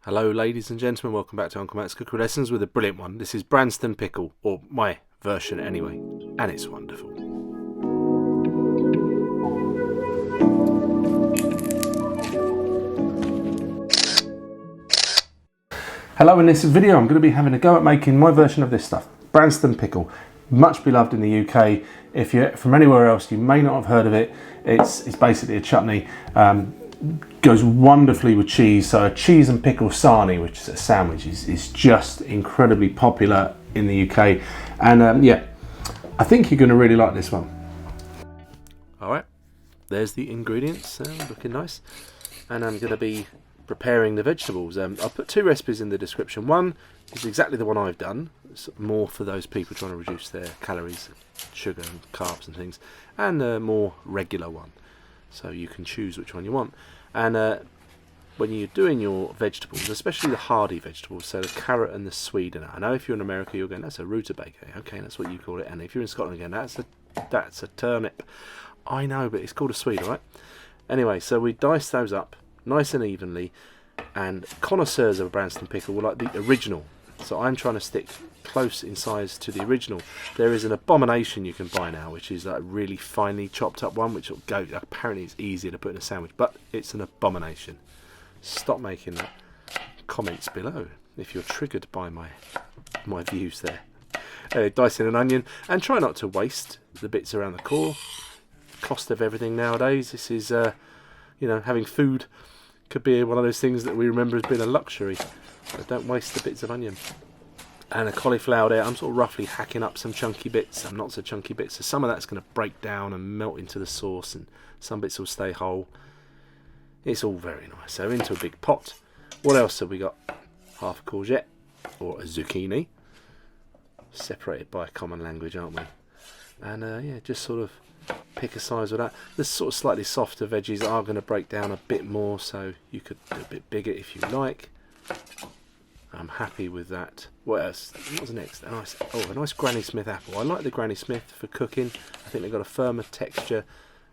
Hello ladies and gentlemen, welcome back to Uncle Matt's Cookery Lessons with a brilliant one. This is Branston Pickle, or my version anyway, and it's wonderful. Hello, in this video I'm going to be having a go at making my version of this stuff, Branston Pickle. Much beloved in the UK. If you're from anywhere else, you may not have heard of it. It's basically a chutney. Goes wonderfully with cheese. So a cheese and pickle sarnie, which is a sandwich, is just incredibly popular in the UK. And yeah, I think you're going to really like this one. Alright, there's the ingredients, looking nice. And I'm going to be preparing the vegetables. I'll put two recipes in the description. One is exactly the one I've done. It's more for those people trying to reduce their calories, sugar and carbs and things, and a more regular one, so you can choose which one you want. And when you're doing your vegetables, especially the hardy vegetables, so the carrot and the Swede, and I know if you're in America you're going, that's a rutabaga, okay, that's what you call it, and if you're in Scotland again, that's a turnip. I know, but it's called a Swede, alright? Anyway, so we dice those up nice and evenly, and connoisseurs of a Branston pickle will like the original, so I'm trying to stick close in size to the original. There is an abomination you can buy now, which is like a really finely chopped up one, which will go, apparently it's easier to put in a sandwich, but it's an abomination. Stop making that. Comments below if you're triggered by my views there. Dice in an onion, and try not to waste the bits around the core. Cost of everything nowadays, this is you know, having food could be one of those things that we remember as being a luxury, so don't waste the bits of onion. And a cauliflower there, I'm sort of roughly hacking up some chunky bits, some not so chunky bits, so some of that's going to break down and melt into the sauce, and some bits will stay whole. It's all very nice. So into a big pot. What else have we got? Half a courgette, or a zucchini, separated by a common language, aren't we? And yeah, just sort of pick a size with that. The sort of slightly softer veggies are going to break down a bit more, so you could do a bit bigger if you like. I'm happy with that. What else? What's next? A nice Granny Smith apple. I like the Granny Smith for cooking. I think they've got a firmer texture,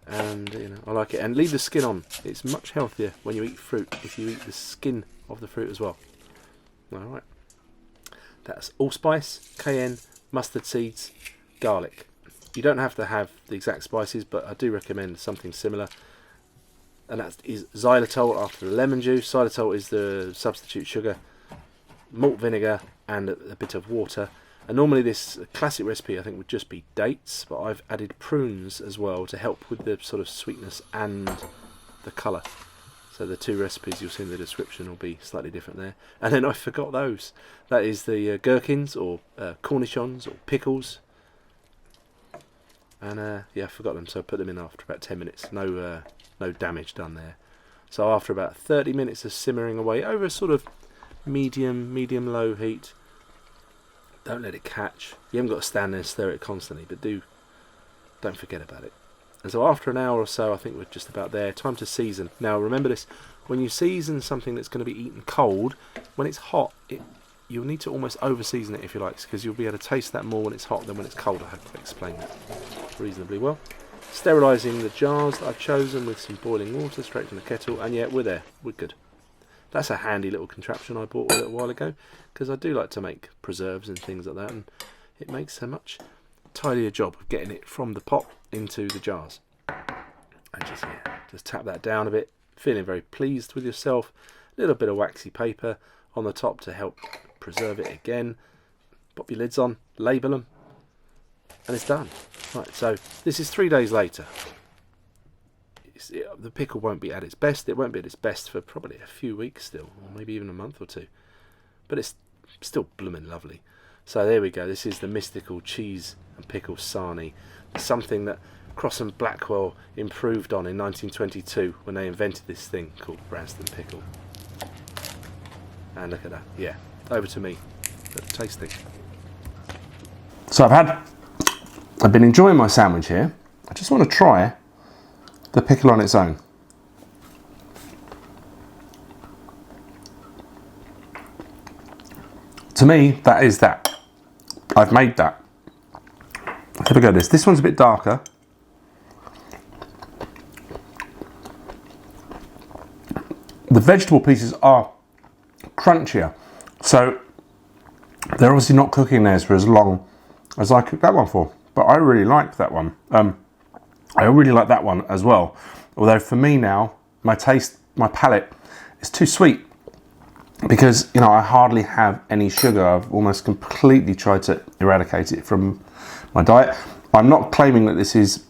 and you know, I like it. And leave the skin on. It's much healthier when you eat fruit if you eat the skin of the fruit as well. All right. That's allspice, cayenne, mustard seeds, garlic. You don't have to have the exact spices, but I do recommend something similar. And that is xylitol after the lemon juice. Xylitol is the substitute sugar. Malt vinegar and a bit of water. And normally this classic recipe I think would just be dates, but I've added prunes as well to help with the sort of sweetness and the colour. So the two recipes you'll see in the description will be slightly different there. And then I forgot those. That is the gherkins, or cornichons, or pickles. And yeah, I forgot them, so I put them in after about 10 minutes. No damage done there. So after about 30 minutes of simmering away over a sort of medium low heat, don't let it catch. You haven't got to stand there and stir it constantly, but don't forget about it. And so after an hour or so, I think we're just about there. Time to season. Now remember this, when you season something that's going to be eaten cold, when it's hot, you'll need to almost over season it if you like, because you'll be able to taste that more when it's hot than when it's cold. I hope I've explained that reasonably well. Sterilising the jars that I've chosen with some boiling water straight from the kettle, and yeah, we're there, we're good. That's a handy little contraption I bought a little while ago, because I do like to make preserves and things like that, and it makes a much tidier job of getting it from the pot into the jars. And just tap that down a bit, feeling very pleased with yourself. A little bit of waxy paper on the top to help preserve it again. Pop your lids on, label them, and it's done. Right, so this is 3 days later. The pickle won't be at its best. It won't be at its best for probably a few weeks still, or maybe even a month or two. But it's still blooming lovely. So there we go. This is the mystical cheese and pickle sarnie. Something that Cross and Blackwell improved on in 1922 when they invented this thing called Branston Pickle. And look at that. Yeah, over to me for the tasting. So I've been enjoying my sandwich here. I just want to try the pickle on its own. To me, that is that. I've made that. Have a go at this. This one's a bit darker. The vegetable pieces are crunchier. So they're obviously not cooking theirs for as long as I cooked that one for, but I really liked that one. I really like that one as well. Although for me now, my palate is too sweet because, you know, I hardly have any sugar. I've almost completely tried to eradicate it from my diet. I'm not claiming that this is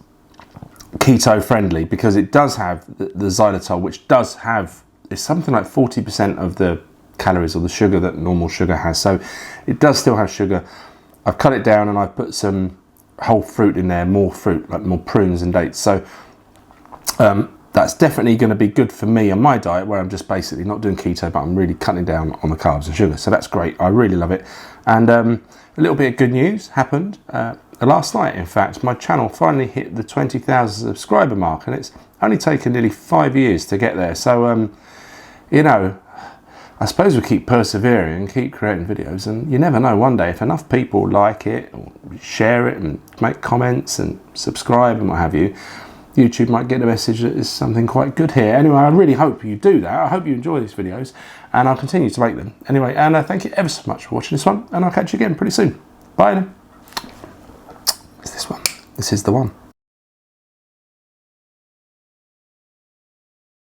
keto friendly because it does have the xylitol, which does have, it's something like 40% of the calories or the sugar that normal sugar has. So it does still have sugar. I've cut it down and I've put some whole fruit in there, more fruit, like more prunes and dates. So that's definitely going to be good for me on my diet, where I'm just basically not doing keto, but I'm really cutting down on the carbs and sugar. So that's great. I really love it. And a little bit of good news happened last night. In fact, my channel finally hit the 20,000 subscriber mark, and it's only taken nearly 5 years to get there. So, you know, I suppose we keep persevering and keep creating videos, and you never know, one day if enough people like it or share it and make comments and subscribe and what have you, YouTube might get a message that there's something quite good here. Anyway, I really hope you do that. I hope you enjoy these videos, and I'll continue to make them. Anyway, and thank you ever so much for watching this one, and I'll catch you again pretty soon. Bye then. It's this one. This is the one.